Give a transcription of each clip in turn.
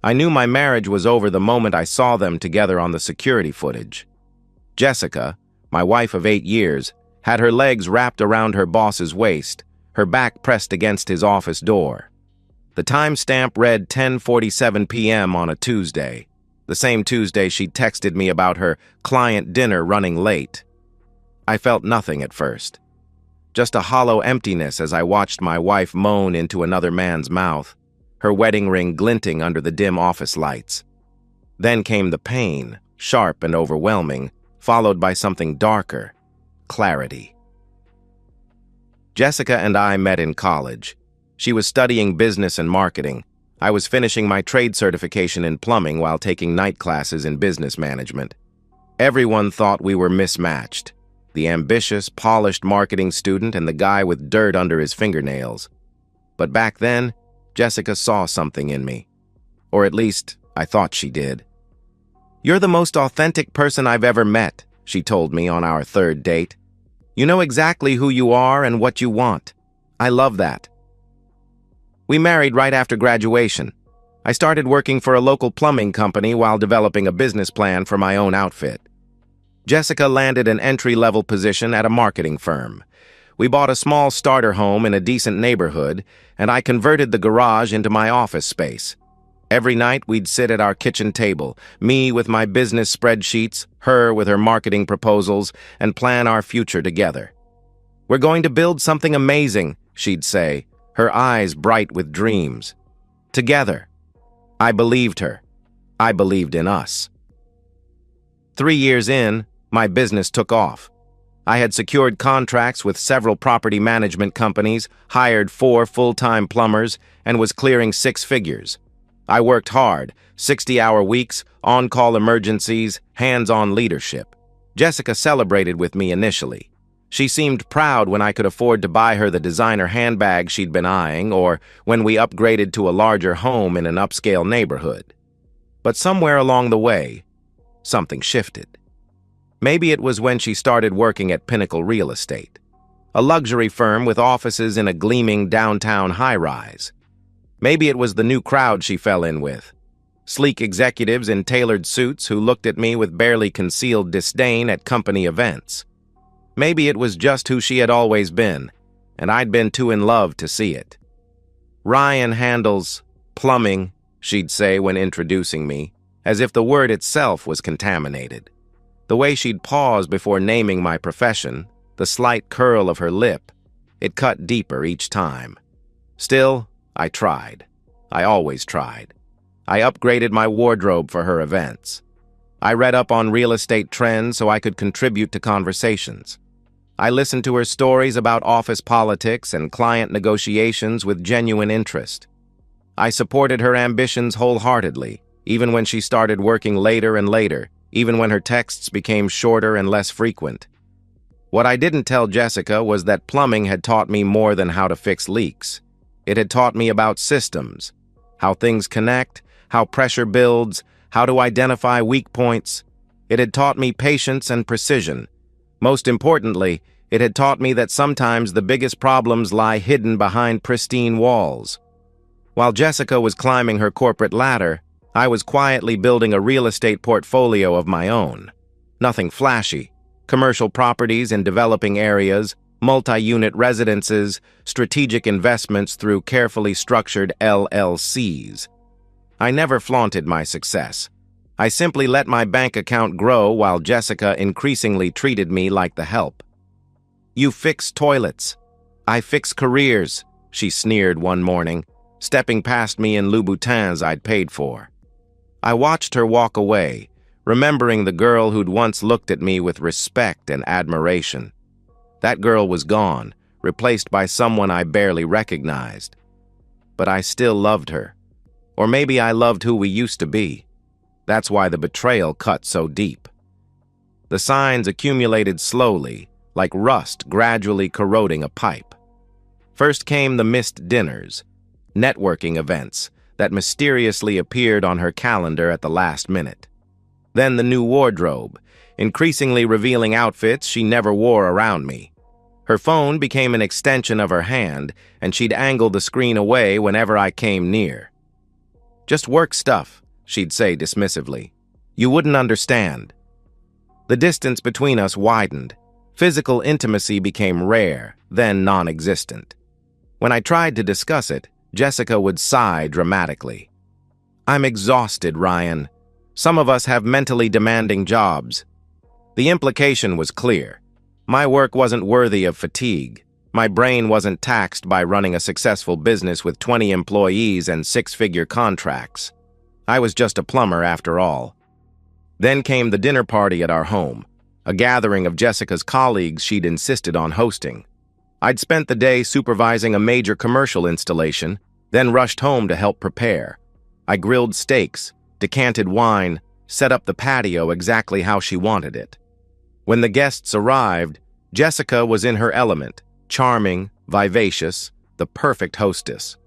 I knew my marriage was over the moment I saw them together on the security footage. Jessica, my wife of 8 years, had her legs wrapped around her boss's waist, her back pressed against his office door. The timestamp read 10:47 p.m. on a Tuesday, the same Tuesday she texted me about her client dinner running late. I felt nothing at first, just a hollow emptiness as I watched my wife moan into another man's mouth, her wedding ring glinting under the dim office lights. Then came the pain, sharp and overwhelming, followed by something darker, clarity. Jessica and I met in college. She was studying business and marketing. I was finishing my trade certification in plumbing while taking night classes in business management. Everyone thought we were mismatched, the ambitious, polished marketing student and the guy with dirt under his fingernails. But back then, Jessica saw something in me. Or at least, I thought she did. "You're the most authentic person I've ever met," she told me on our third date. "You know exactly who you are and what you want. I love that." We married right after graduation. I started working for a local plumbing company while developing a business plan for my own outfit. Jessica landed an entry-level position at a marketing firm. We bought a small starter home in a decent neighborhood, and I converted the garage into my office space. Every night we'd sit at our kitchen table, me with my business spreadsheets, her with her marketing proposals, and plan our future together. "We're going to build something amazing," she'd say, her eyes bright with dreams. Together. I believed her. I believed in us. 3 years in, my business took off. I had secured contracts with several property management companies, hired 4 full-time plumbers, and was clearing 6 figures. I worked hard, 60-hour weeks, on-call emergencies, hands-on leadership. Jessica celebrated with me initially. She seemed proud when I could afford to buy her the designer handbag she'd been eyeing, or when we upgraded to a larger home in an upscale neighborhood. But somewhere along the way, something shifted. Maybe it was when she started working at Pinnacle Real Estate, a luxury firm with offices in a gleaming downtown high-rise. Maybe it was the new crowd she fell in with, sleek executives in tailored suits who looked at me with barely concealed disdain at company events. Maybe it was just who she had always been, and I'd been too in love to see it. "Ryan handles plumbing," she'd say when introducing me, as if the word itself was contaminated. The way she'd pause before naming my profession, the slight curl of her lip, it cut deeper each time. Still, I tried. I always tried. I upgraded my wardrobe for her events. I read up on real estate trends so I could contribute to conversations. I listened to her stories about office politics and client negotiations with genuine interest. I supported her ambitions wholeheartedly, even when she started working later and later, even when her texts became shorter and less frequent. What I didn't tell Jessica was that plumbing had taught me more than how to fix leaks. It had taught me about systems, how things connect, how pressure builds, how to identify weak points. It had taught me patience and precision. Most importantly, it had taught me that sometimes the biggest problems lie hidden behind pristine walls. While Jessica was climbing her corporate ladder, I was quietly building a real estate portfolio of my own. Nothing flashy. Commercial properties in developing areas, multi-unit residences, strategic investments through carefully structured LLCs. I never flaunted my success. I simply let my bank account grow while Jessica increasingly treated me like the help. "You fix toilets. I fix careers," she sneered one morning, stepping past me in Louboutins I'd paid for. I watched her walk away, remembering the girl who'd once looked at me with respect and admiration. That girl was gone, replaced by someone I barely recognized. But I still loved her. Or maybe I loved who we used to be. That's why the betrayal cut so deep. The signs accumulated slowly, like rust gradually corroding a pipe. First came the missed dinners, networking events that mysteriously appeared on her calendar at the last minute. Then the new wardrobe, increasingly revealing outfits she never wore around me. Her phone became an extension of her hand, and she'd angle the screen away whenever I came near. "Just work stuff," she'd say dismissively. "You wouldn't understand." The distance between us widened. Physical intimacy became rare, then non-existent. When I tried to discuss it, Jessica would sigh dramatically. "I'm exhausted, Ryan. Some of us have mentally demanding jobs." The implication was clear. My work wasn't worthy of fatigue. My brain wasn't taxed by running a successful business with 20 employees and six-figure contracts. I was just a plumber after all. Then came the dinner party at our home, a gathering of Jessica's colleagues she'd insisted on hosting. I'd spent the day supervising a major commercial installation, then rushed home to help prepare. I grilled steaks, decanted wine, set up the patio exactly how she wanted it. When the guests arrived, Jessica was in her element, charming, vivacious, the perfect hostess.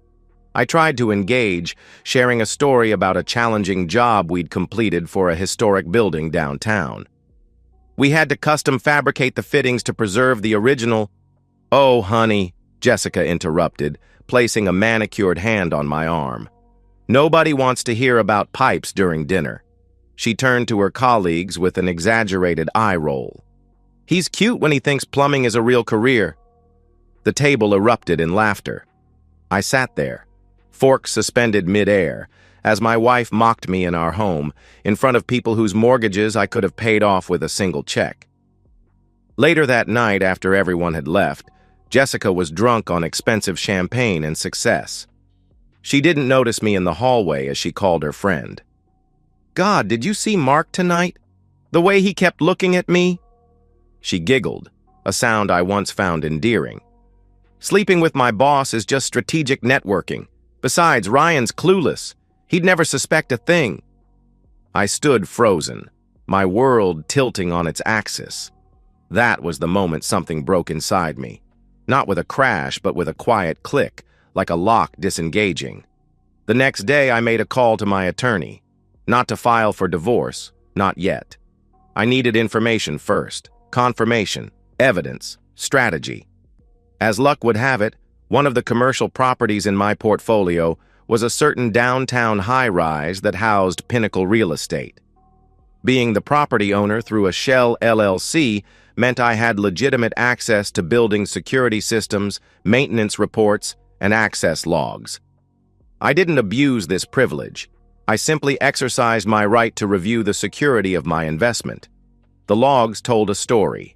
I tried to engage, sharing a story about a challenging job we'd completed for a historic building downtown. We had to custom fabricate the fittings to preserve the original. "Oh, honey," Jessica interrupted, placing a manicured hand on my arm. "Nobody wants to hear about pipes during dinner." She turned to her colleagues with an exaggerated eye roll. "He's cute when he thinks plumbing is a real career." The table erupted in laughter. I sat there, forks suspended mid-air, as my wife mocked me in our home, in front of people whose mortgages I could have paid off with a single check. Later that night, after everyone had left, Jessica was drunk on expensive champagne and success. She didn't notice me in the hallway as she called her friend. "God, did you see Mark tonight? The way he kept looking at me?" She giggled, a sound I once found endearing. "Sleeping with my boss is just strategic networking. Besides, Ryan's clueless. He'd never suspect a thing." I stood frozen, my world tilting on its axis. That was the moment something broke inside me. Not with a crash, but with a quiet click, like a lock disengaging. The next day, I made a call to my attorney. Not to file for divorce, not yet. I needed information first, confirmation, evidence, strategy. As luck would have it, one of the commercial properties in my portfolio was a certain downtown high-rise that housed Pinnacle Real Estate. Being the property owner through a shell LLC meant I had legitimate access to building security systems, maintenance reports, and access logs. I didn't abuse this privilege. I simply exercised my right to review the security of my investment. The logs told a story.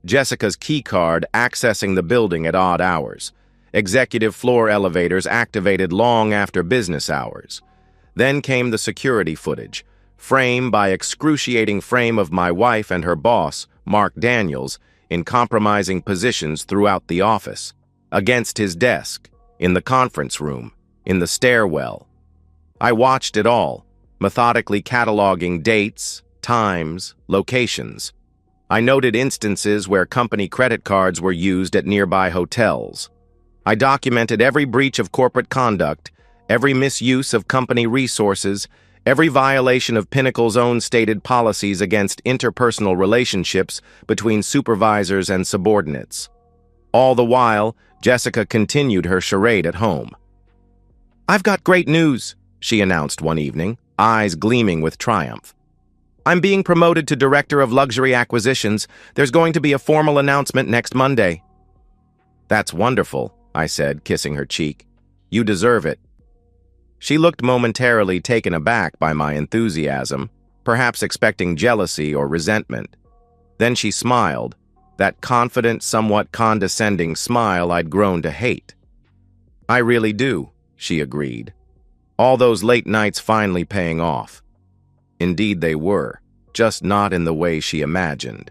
Jessica's keycard accessing the building at odd hours. Executive floor elevators activated long after business hours. Then came the security footage, frame by excruciating frame of my wife and her boss, Mark Daniels, in compromising positions throughout the office, against his desk, in the conference room, in the stairwell. I watched it all, methodically cataloging dates, times, locations. I noted instances where company credit cards were used at nearby hotels. I documented every breach of corporate conduct, every misuse of company resources, every violation of Pinnacle's own stated policies against interpersonal relationships between supervisors and subordinates. All the while, Jessica continued her charade at home. "I've got great news," she announced one evening, eyes gleaming with triumph. "I'm being promoted to Director of Luxury Acquisitions. There's going to be a formal announcement next Monday." "That's wonderful," I said, kissing her cheek. "You deserve it." She looked momentarily taken aback by my enthusiasm, perhaps expecting jealousy or resentment. Then she smiled, that confident, somewhat condescending smile I'd grown to hate. "I really do," she agreed. All those late nights finally paying off. Indeed they were, just not in the way she imagined.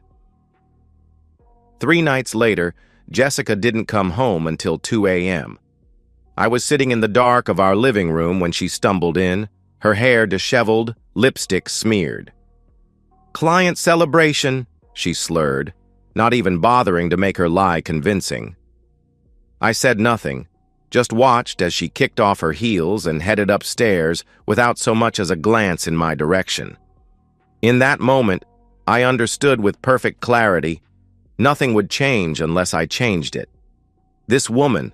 3 nights later, Jessica didn't come home until 2 a.m. I was sitting in the dark of our living room when she stumbled in, her hair disheveled, lipstick smeared. "Client celebration," she slurred, not even bothering to make her lie convincing. I said nothing, just watched as she kicked off her heels and headed upstairs without so much as a glance in my direction. In that moment, I understood with perfect clarity, nothing would change unless I changed it. This woman,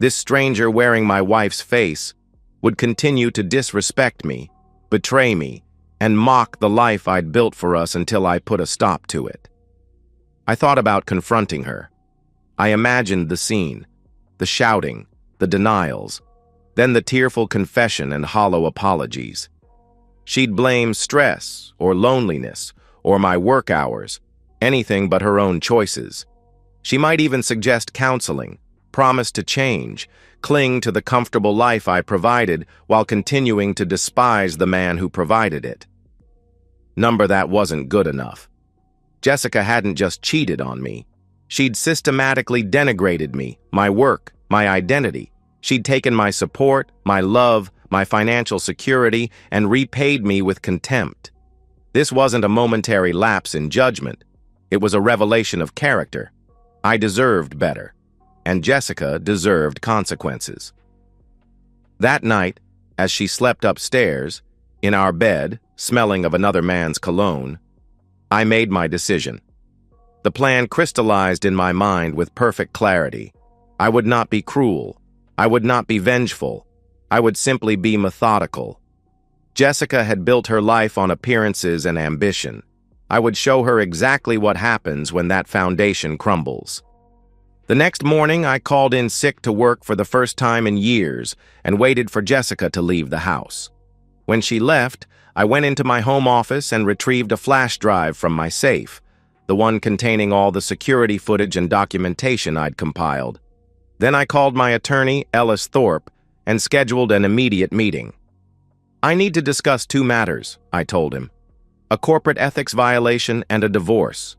this stranger wearing my wife's face, would continue to disrespect me, betray me, and mock the life I'd built for us until I put a stop to it. I thought about confronting her. I imagined the scene, the shouting, the denials, then the tearful confession and hollow apologies. She'd blame stress or loneliness or my work hours, anything but her own choices. She might even suggest counseling, promise to change, cling to the comfortable life I provided while continuing to despise the man who provided it. That wasn't good enough. Jessica hadn't just cheated on me. She'd systematically denigrated me, my work, my identity. She'd taken my support, my love, my financial security, and repaid me with contempt. This wasn't a momentary lapse in judgment. It was a revelation of character. I deserved better, and Jessica deserved consequences. That night, as she slept upstairs, in our bed, smelling of another man's cologne, I made my decision. The plan crystallized in my mind with perfect clarity. I would not be cruel. I would not be vengeful. I would simply be methodical. Jessica had built her life on appearances and ambition. I would show her exactly what happens when that foundation crumbles. The next morning, I called in sick to work for the first time in years and waited for Jessica to leave the house. When she left, I went into my home office and retrieved a flash drive from my safe, the one containing all the security footage and documentation I'd compiled. Then I called my attorney, Ellis Thorpe, and scheduled an immediate meeting. I need to discuss two matters, I told him. A corporate ethics violation and a divorce.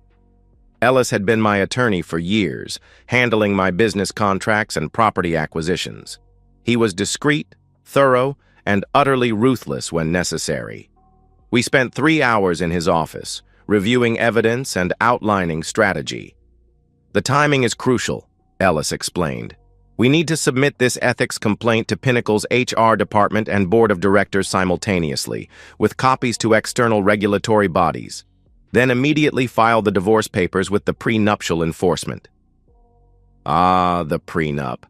Ellis had been my attorney for years, handling my business contracts and property acquisitions. He was discreet, thorough, and utterly ruthless when necessary. We spent 3 hours in his office, reviewing evidence and outlining strategy. The timing is crucial, Ellis explained. We need to submit this ethics complaint to Pinnacle's HR department and board of directors simultaneously, with copies to external regulatory bodies. Then immediately file the divorce papers with the prenuptial enforcement. Ah, the prenup.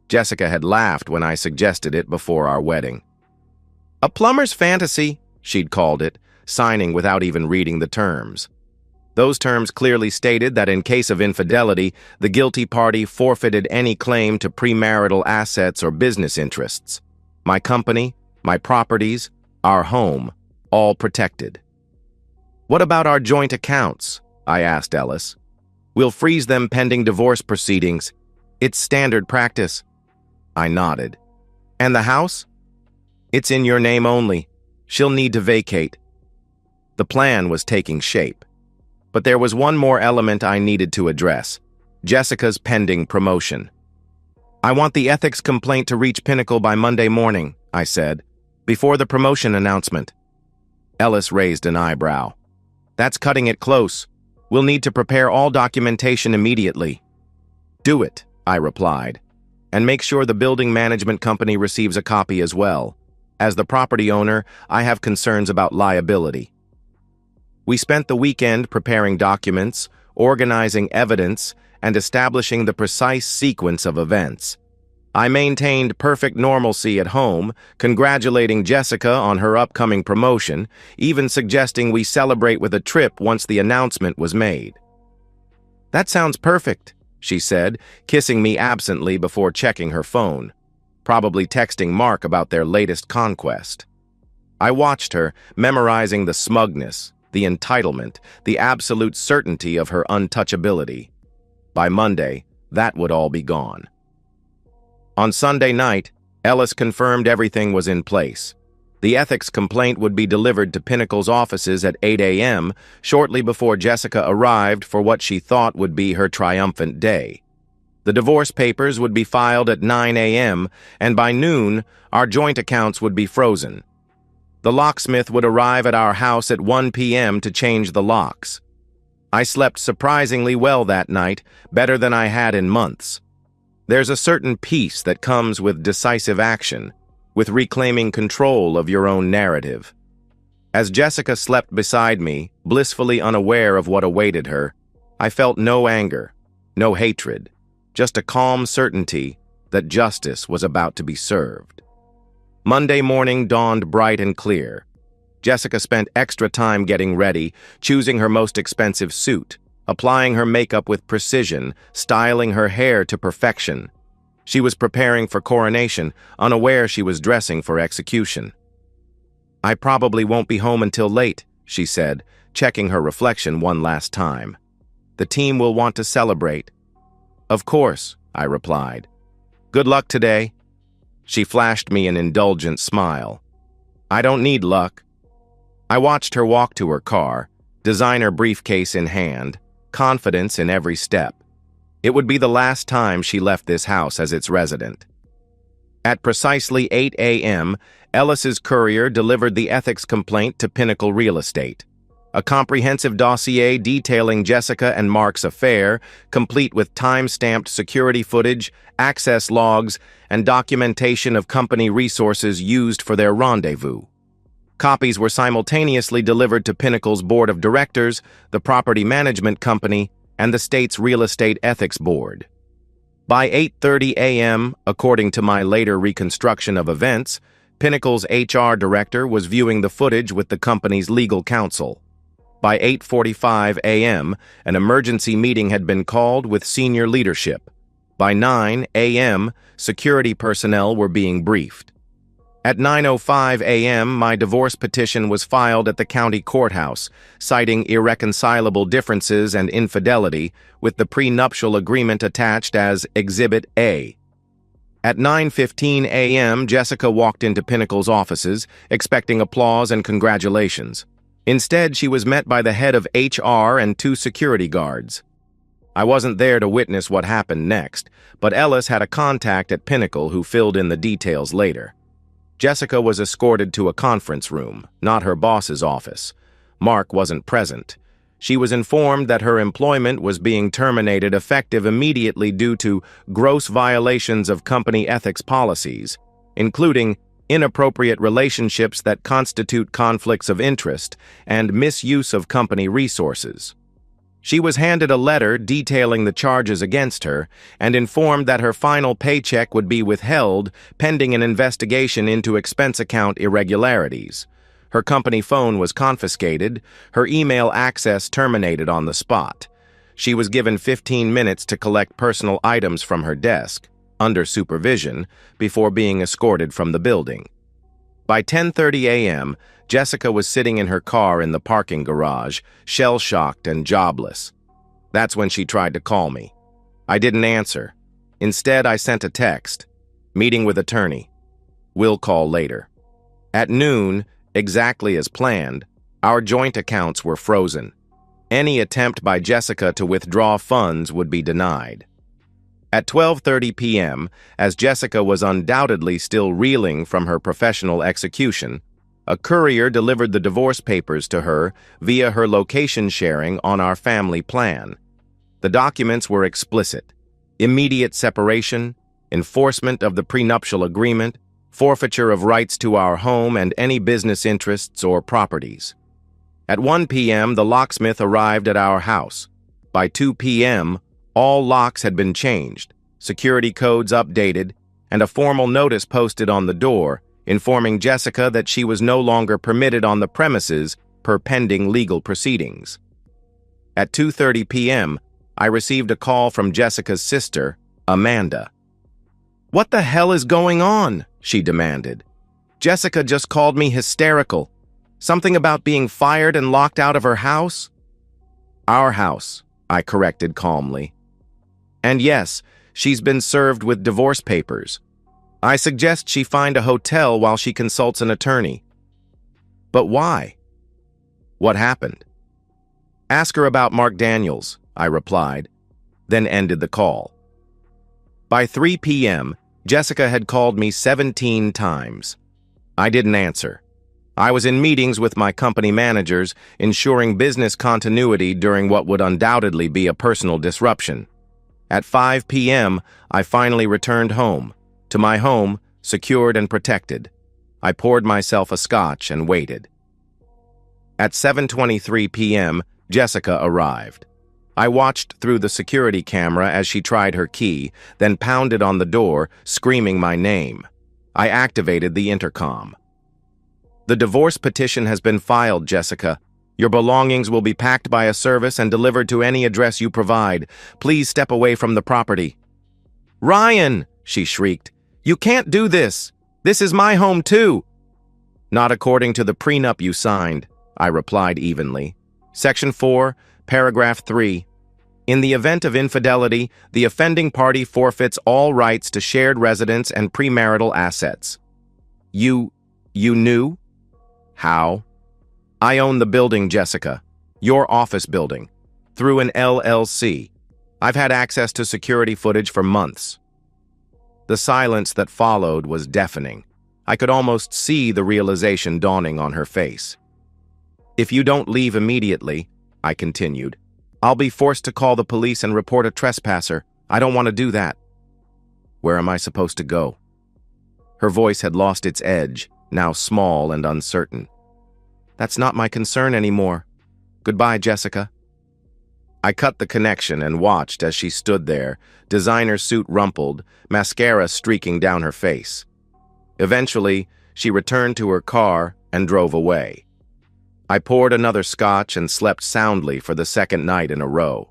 Jessica had laughed when I suggested it before our wedding. A plumber's fantasy, she'd called it, signing without even reading the terms. Those terms clearly stated that in case of infidelity, the guilty party forfeited any claim to premarital assets or business interests. My company, my properties, our home, all protected. What about our joint accounts? I asked Ellis. We'll freeze them pending divorce proceedings. It's standard practice. I nodded. And the house? It's in your name only. She'll need to vacate. The plan was taking shape. But there was one more element I needed to address: Jessica's pending promotion. I want the ethics complaint to reach Pinnacle by Monday morning, I said, before the promotion announcement. Ellis raised an eyebrow. That's cutting it close. We'll need to prepare all documentation immediately. Do it, I replied, and make sure the building management company receives a copy as well. As the property owner, I have concerns about liability. We spent the weekend preparing documents, organizing evidence, and establishing the precise sequence of events. I maintained perfect normalcy at home, congratulating Jessica on her upcoming promotion, even suggesting we celebrate with a trip once the announcement was made. That sounds perfect, she said, kissing me absently before checking her phone, probably texting Mark about their latest conquest. I watched her, memorizing the smugness, the entitlement, the absolute certainty of her untouchability. By Monday, that would all be gone. On Sunday night, Ellis confirmed everything was in place. The ethics complaint would be delivered to Pinnacle's offices at 8 a.m., shortly before Jessica arrived for what she thought would be her triumphant day. The divorce papers would be filed at 9 a.m., and by noon, our joint accounts would be frozen. The locksmith would arrive at our house at 1 p.m. to change the locks. I slept surprisingly well that night, better than I had in months. There's a certain peace that comes with decisive action, with reclaiming control of your own narrative. As Jessica slept beside me, blissfully unaware of what awaited her, I felt no anger, no hatred, just a calm certainty that justice was about to be served. Monday morning dawned bright and clear. Jessica spent extra time getting ready, choosing her most expensive suit, applying her makeup with precision, styling her hair to perfection. She was preparing for coronation, unaware she was dressing for execution. "I probably won't be home until late," she said, checking her reflection one last time. "The team will want to celebrate." "Of course," I replied. "Good luck today." She flashed me an indulgent smile. "I don't need luck." I watched her walk to her car, designer briefcase in hand, confidence in every step. It would be the last time she left this house as its resident. At precisely 8 a.m., Ellis's courier delivered the ethics complaint to Pinnacle Real Estate. A comprehensive dossier detailing Jessica and Mark's affair, complete with time-stamped security footage, access logs, and documentation of company resources used for their rendezvous. Copies were simultaneously delivered to Pinnacle's Board of Directors, the Property Management Company, and the state's Real Estate Ethics Board. By 8:30 a.m., according to my later reconstruction of events, Pinnacle's HR director was viewing the footage with the company's legal counsel. By 8:45 a.m., an emergency meeting had been called with senior leadership. By 9 a.m., security personnel were being briefed. At 9:05 a.m., my divorce petition was filed at the county courthouse, citing irreconcilable differences and infidelity, with the prenuptial agreement attached as Exhibit A. At 9:15 a.m., Jessica walked into Pinnacle's offices, expecting applause and congratulations. Instead, she was met by the head of HR and 2 security guards. I wasn't there to witness what happened next, but Ellis had a contact at Pinnacle who filled in the details later. Jessica was escorted to a conference room, not her boss's office. Mark wasn't present. She was informed that her employment was being terminated effective immediately due to gross violations of company ethics policies, including inappropriate relationships that constitute conflicts of interest and misuse of company resources. She was handed a letter detailing the charges against her and informed that her final paycheck would be withheld pending an investigation into expense account irregularities. Her company phone was confiscated, her email access terminated on the spot. She was given 15 minutes to collect personal items from her desk, under supervision, before being escorted from the building. By 10:30 a.m., Jessica was sitting in her car in the parking garage, shell-shocked and jobless. That's when she tried to call me. I didn't answer. Instead, I sent a text. "Meeting with attorney. We'll call later." At noon, exactly as planned, our joint accounts were frozen. Any attempt by Jessica to withdraw funds would be denied. At 12:30 p.m., as Jessica was undoubtedly still reeling from her professional execution, a courier delivered the divorce papers to her via her location sharing on our family plan. The documents were explicit: immediate separation, enforcement of the prenuptial agreement, forfeiture of rights to our home and any business interests or properties. At 1 p.m., the locksmith arrived at our house. By 2 p.m., all locks had been changed, security codes updated, and a formal notice posted on the door, informing Jessica that she was no longer permitted on the premises per pending legal proceedings. At 2:30 p.m., I received a call from Jessica's sister, Amanda. "What the hell is going on?" she demanded. "Jessica just called me hysterical. Something about being fired and locked out of her house?" "Our house," I corrected calmly. "And yes, she's been served with divorce papers. I suggest she find a hotel while she consults an attorney." "But why?" "What happened?" "Ask her about Mark Daniels," I replied, then ended the call. By 3 p.m., Jessica had called me 17 times. I didn't answer. I was in meetings with my company managers, ensuring business continuity during what would undoubtedly be a personal disruption. At 5 p.m., I finally returned home. To my home, secured and protected. I poured myself a scotch and waited. At 7:23 p.m., Jessica arrived. I watched through the security camera as she tried her key, then pounded on the door, screaming my name. I activated the intercom. "The divorce petition has been filed, Jessica. Your belongings will be packed by a service and delivered to any address you provide. Please step away from the property." "Ryan!" she shrieked. "You can't do this! This is my home too!" "Not according to the prenup you signed," I replied evenly. Section 4, Paragraph 3. In the event of infidelity, the offending party forfeits all rights to shared residence and premarital assets. You knew? How? "I own the building, Jessica. Your office building. Through an LLC. I've had access to security footage for months." The silence that followed was deafening. I could almost see the realization dawning on her face. "If you don't leave immediately," I continued, "I'll be forced to call the police and report a trespasser. I don't want to do that." "Where am I supposed to go?" Her voice had lost its edge, now small and uncertain. "That's not my concern anymore. Goodbye, Jessica." I cut the connection and watched as she stood there, designer suit rumpled, mascara streaking down her face. Eventually, she returned to her car and drove away. I poured another scotch and slept soundly for the second night in a row.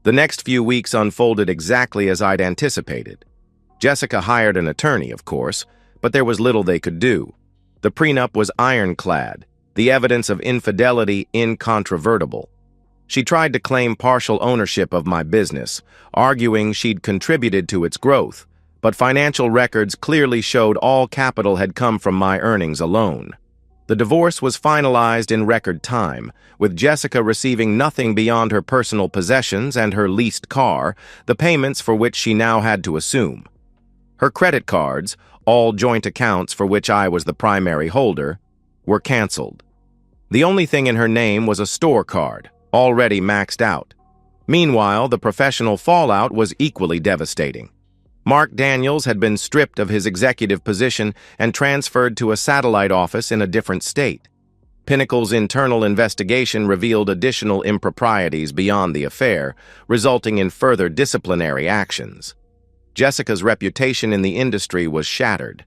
The next few weeks unfolded exactly as I'd anticipated. Jessica hired an attorney, of course, but there was little they could do. The prenup was ironclad, the evidence of infidelity incontrovertible. She tried to claim partial ownership of my business, arguing she'd contributed to its growth, but financial records clearly showed all capital had come from my earnings alone. The divorce was finalized in record time, with Jessica receiving nothing beyond her personal possessions and her leased car, the payments for which she now had to assume. Her credit cards, all joint accounts for which I was the primary holder, were canceled. The only thing in her name was a store card, already maxed out. Meanwhile, the professional fallout was equally devastating. Mark Daniels had been stripped of his executive position and transferred to a satellite office in a different state. Pinnacle's internal investigation revealed additional improprieties beyond the affair, resulting in further disciplinary actions. Jessica's reputation in the industry was shattered.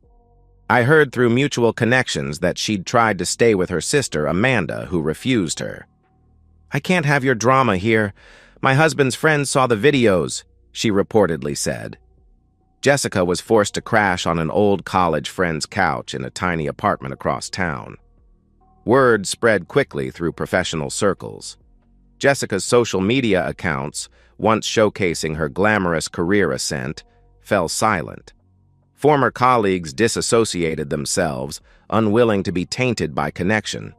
I heard through mutual connections that she'd tried to stay with her sister, Amanda, who refused her. "I can't have your drama here. My husband's friends saw the videos," she reportedly said. Jessica was forced to crash on an old college friend's couch in a tiny apartment across town. Word spread quickly through professional circles. Jessica's social media accounts, once showcasing her glamorous career ascent, fell silent. Former colleagues disassociated themselves, unwilling to be tainted by connection.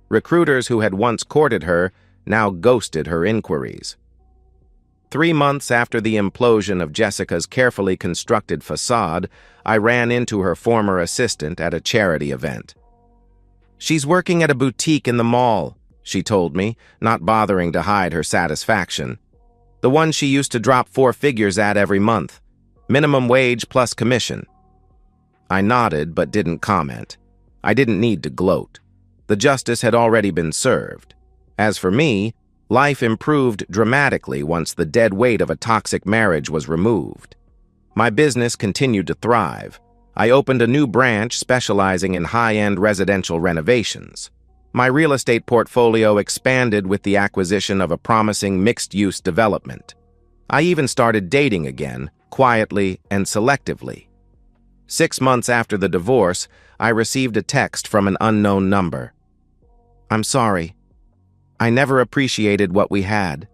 Recruiters who had once courted her now ghosted her inquiries. 3 months after the implosion of Jessica's carefully constructed facade, I ran into her former assistant at a charity event. "She's working at a boutique in the mall," she told me, not bothering to hide her satisfaction. "The one she used to drop 4 figures at every month. Minimum wage plus commission." I nodded but didn't comment. I didn't need to gloat. The justice had already been served. As for me, life improved dramatically once the dead weight of a toxic marriage was removed. My business continued to thrive. I opened a new branch specializing in high-end residential renovations. My real estate portfolio expanded with the acquisition of a promising mixed-use development. I even started dating again, quietly and selectively. 6 months after the divorce, I received a text from an unknown number. "I'm sorry. I never appreciated what we had.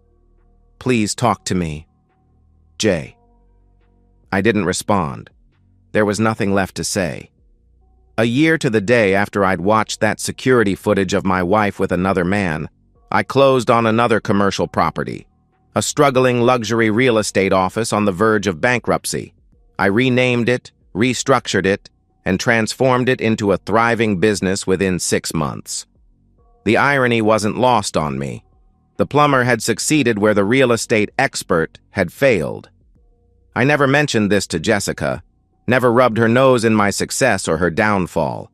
Please talk to me. Jay." I didn't respond. There was nothing left to say. A year to the day after I'd watched that security footage of my wife with another man, I closed on another commercial property, a struggling luxury real estate office on the verge of bankruptcy. I renamed it, restructured it, and transformed it into a thriving business within 6 months. The irony wasn't lost on me. The plumber had succeeded where the real estate expert had failed. I never mentioned this to Jessica, never rubbed her nose in my success or her downfall.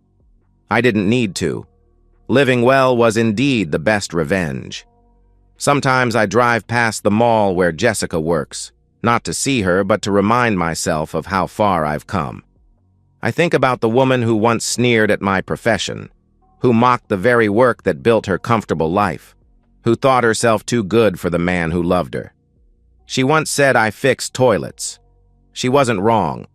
I didn't need to. Living well was indeed the best revenge. Sometimes I drive past the mall where Jessica works, not to see her, but to remind myself of how far I've come. I think about the woman who once sneered at my profession, who mocked the very work that built her comfortable life, who thought herself too good for the man who loved her. She once said I fixed toilets. She wasn't wrong.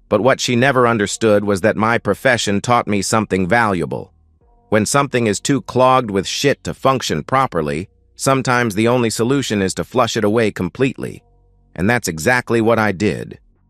But what she never understood was that my profession taught me something valuable. When something is too clogged with shit to function properly, sometimes the only solution is to flush it away completely. And that's exactly what I did.